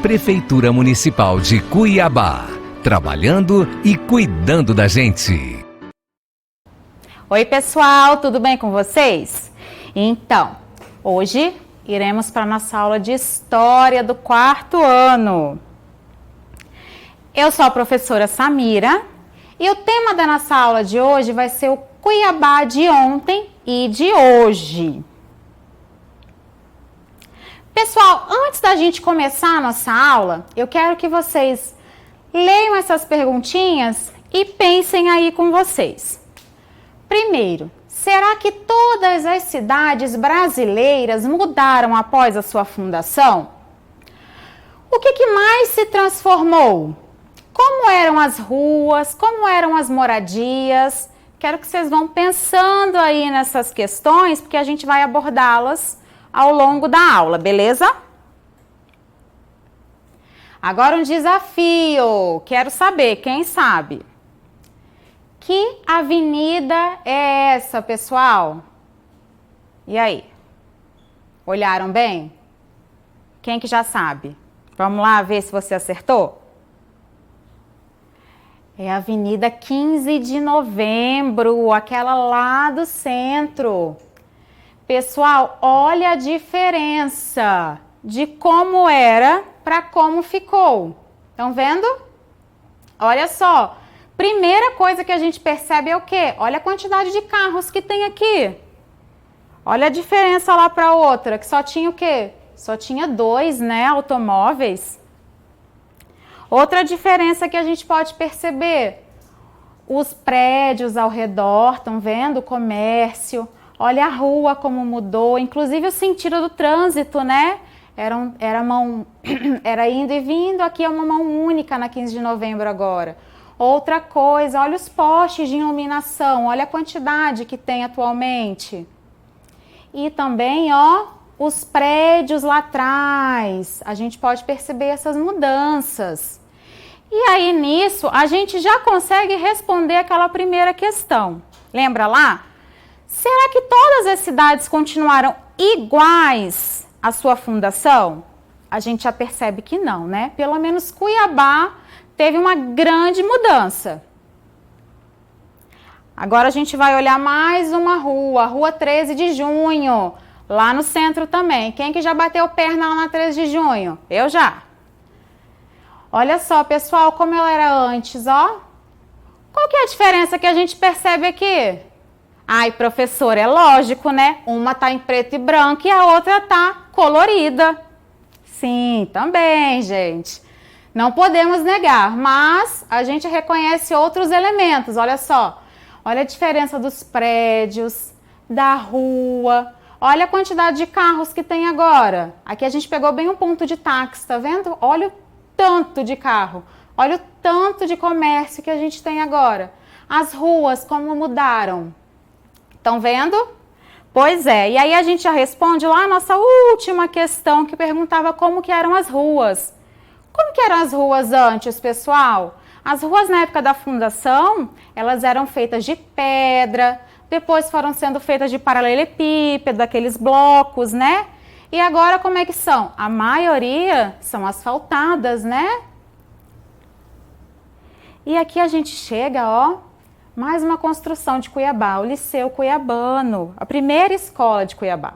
Prefeitura Municipal de Cuiabá, trabalhando e cuidando da gente. Oi pessoal, tudo bem com vocês? Então, hoje iremos para a nossa aula de História do 4º ano. Eu sou a professora Samira e o tema da nossa aula de hoje vai ser o Cuiabá de ontem e de hoje. Pessoal, antes da gente começar a nossa aula, eu quero que vocês leiam essas perguntinhas e pensem aí com vocês. Primeiro, será que todas as cidades brasileiras mudaram após a sua fundação? O que mais se transformou? Como eram as ruas? Como eram as moradias? Quero que vocês vão pensando aí nessas questões, porque a gente vai abordá-las ao longo da aula, beleza? Agora um desafio. Quero saber, quem sabe? Que avenida é essa, pessoal? E aí? Olharam bem? Quem que já sabe? Vamos lá ver se você acertou? É a Avenida 15 de Novembro, aquela lá do centro. Pessoal, olha a diferença de como era para como ficou. Estão vendo? Olha só. Primeira coisa que a gente percebe é o quê? Olha a quantidade de carros que tem aqui. Olha a diferença lá para outra, que só tinha o quê? Só tinha 2, né, automóveis. Outra diferença que a gente pode perceber, os prédios ao redor, estão vendo? O comércio. Olha a rua como mudou, inclusive o sentido do trânsito, né? Era indo e vindo, aqui é uma mão única na 15 de novembro agora. Outra coisa, olha os postes de iluminação, olha a quantidade que tem atualmente. E também, ó, os prédios lá atrás, a gente pode perceber essas mudanças. E aí nisso, a gente já consegue responder aquela primeira questão. Lembra lá? Será que todas as cidades continuaram iguais à sua fundação? A gente já percebe que não, né? Pelo menos Cuiabá teve uma grande mudança. Agora a gente vai olhar mais uma rua, a Rua 13 de Junho, lá no centro também. Quem que já bateu perna lá na 13 de Junho? Eu já. Olha só, pessoal, como ela era antes, ó. Qual que é a diferença que a gente percebe aqui? Ai, professor, é lógico, né? Uma tá em preto e branco e a outra tá colorida. Sim, também, gente. Não podemos negar, mas a gente reconhece outros elementos. Olha só. Olha a diferença dos prédios, da rua. Olha a quantidade de carros que tem agora. Aqui a gente pegou bem um ponto de táxi, tá vendo? Olha o tanto de carro. Olha o tanto de comércio que a gente tem agora. As ruas, como mudaram. Estão vendo? Pois é, e aí a gente já responde lá a nossa última questão que perguntava como que eram as ruas. Como que eram as ruas antes, pessoal? As ruas na época da fundação, elas eram feitas de pedra, depois foram sendo feitas de paralelepípedo, aqueles blocos, né? E agora como é que são? A maioria são asfaltadas, né? E aqui a gente chega, ó, mais uma construção de Cuiabá, o Liceu Cuiabano, a primeira escola de Cuiabá.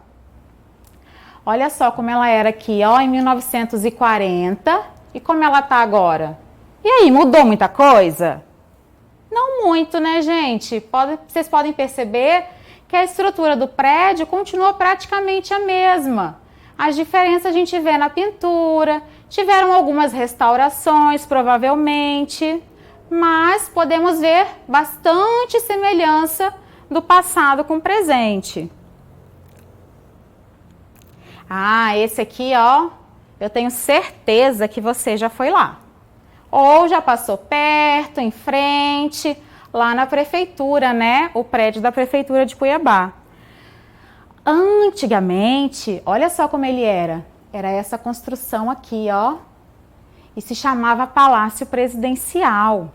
Olha só como ela era aqui, ó, em 1940 e como ela tá agora. E aí, mudou muita coisa? Não muito, né, gente? Vocês podem perceber que a estrutura do prédio continua praticamente a mesma. As diferenças a gente vê na pintura, tiveram algumas restaurações, provavelmente, mas podemos ver bastante semelhança do passado com o presente. Ah, esse aqui, ó, eu tenho certeza que você já foi lá. Ou já passou perto, em frente, lá na prefeitura, né? O prédio da prefeitura de Cuiabá. Antigamente, olha só como ele era. Era essa construção aqui, ó. E se chamava Palácio Presidencial.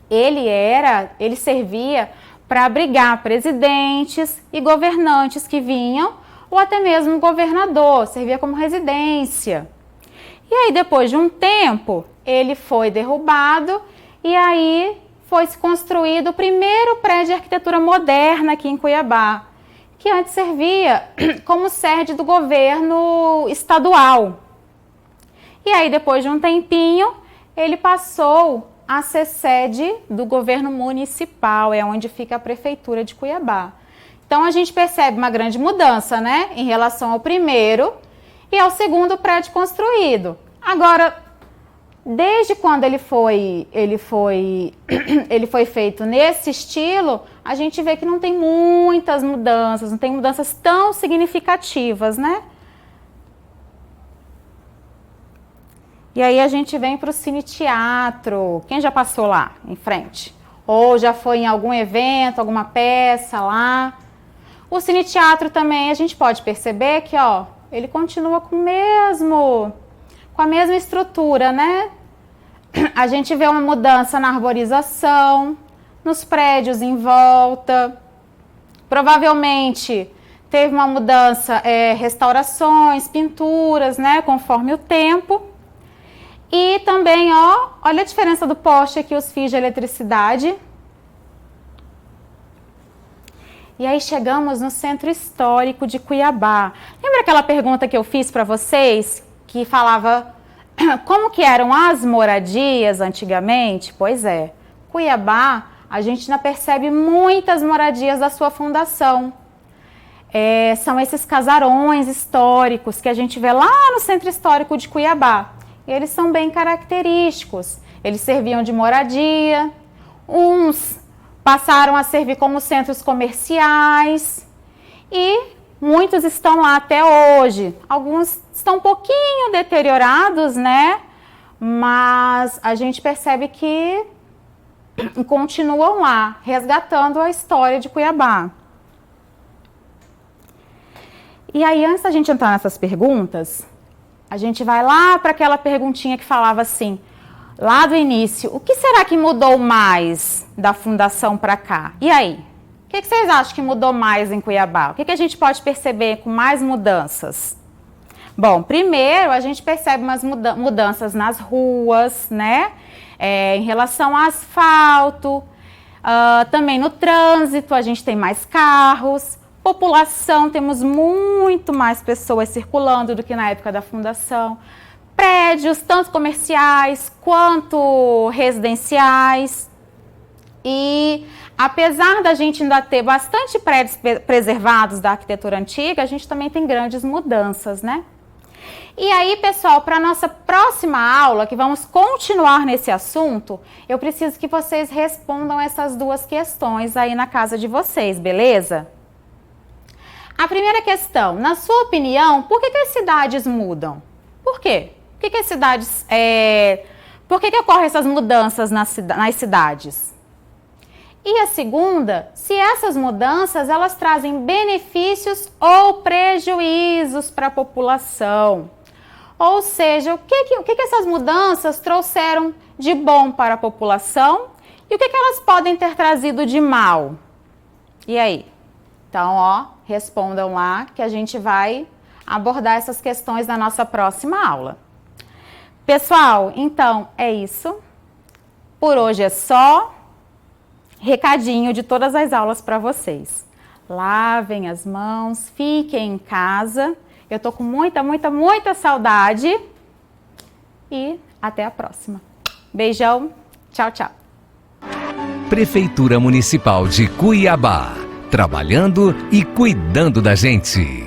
Ele servia para abrigar presidentes e governantes que vinham, ou até mesmo governador, servia como residência. E aí, depois de um tempo, ele foi derrubado e aí foi se construído o primeiro prédio de arquitetura moderna aqui em Cuiabá, que antes servia como sede do governo estadual. E aí, depois de um tempinho, ele passou a ser sede do governo municipal, é onde fica a prefeitura de Cuiabá. Então, a gente percebe uma grande mudança, né, em relação ao primeiro e ao segundo prédio construído. Agora, desde quando ele foi feito nesse estilo, a gente vê que não tem muitas mudanças, não tem mudanças tão significativas, né? E aí a gente vem para o Cine Teatro. Quem já passou lá em frente? Ou já foi em algum evento, alguma peça lá? O Cine Teatro também a gente pode perceber que, ó, ele continua com a mesma estrutura, né? A gente vê uma mudança na arborização, nos prédios em volta. Provavelmente teve uma mudança, restaurações, pinturas, né? Conforme o tempo. E também, ó, olha a diferença do poste aqui, os fios de eletricidade. E aí chegamos no Centro Histórico de Cuiabá. Lembra aquela pergunta que eu fiz para vocês, que falava como que eram as moradias antigamente? Pois é, Cuiabá, a gente ainda percebe muitas moradias da sua fundação. São esses casarões históricos que a gente vê lá no Centro Histórico de Cuiabá. Eles são bem característicos. Eles serviam de moradia, uns passaram a servir como centros comerciais e muitos estão lá até hoje. Alguns estão um pouquinho deteriorados, né? Mas a gente percebe que continuam lá, resgatando a história de Cuiabá. E aí, antes da gente entrar nessas perguntas, a gente vai lá para aquela perguntinha que falava assim, lá do início, o que será que mudou mais da fundação para cá? E aí? O que vocês acham que mudou mais em Cuiabá? O que a gente pode perceber com mais mudanças? Bom, primeiro a gente percebe umas mudanças nas ruas, né? Em relação ao asfalto, também no trânsito a gente tem mais carros. População, temos muito mais pessoas circulando do que na época da fundação. Prédios, tanto comerciais quanto residenciais. E apesar da gente ainda ter bastante prédios preservados da arquitetura antiga, a gente também tem grandes mudanças, né? E aí, pessoal, para a nossa próxima aula, que vamos continuar nesse assunto, eu preciso que vocês respondam essas duas questões aí na casa de vocês, beleza? A primeira questão, na sua opinião, por que as cidades mudam? Por quê? Por que as cidades, por que ocorrem essas mudanças nas cidades? E a segunda, se essas mudanças elas trazem benefícios ou prejuízos para a população? Ou seja, o que essas mudanças trouxeram de bom para a população e o que elas podem ter trazido de mal? E aí? Então, ó, respondam lá que a gente vai abordar essas questões na nossa próxima aula. Pessoal, então é isso. Por hoje é só. Recadinho de todas as aulas para vocês. Lavem as mãos, fiquem em casa. Eu tô com muita saudade. E até a próxima. Beijão. Tchau, tchau. Prefeitura Municipal de Cuiabá. Trabalhando e cuidando da gente.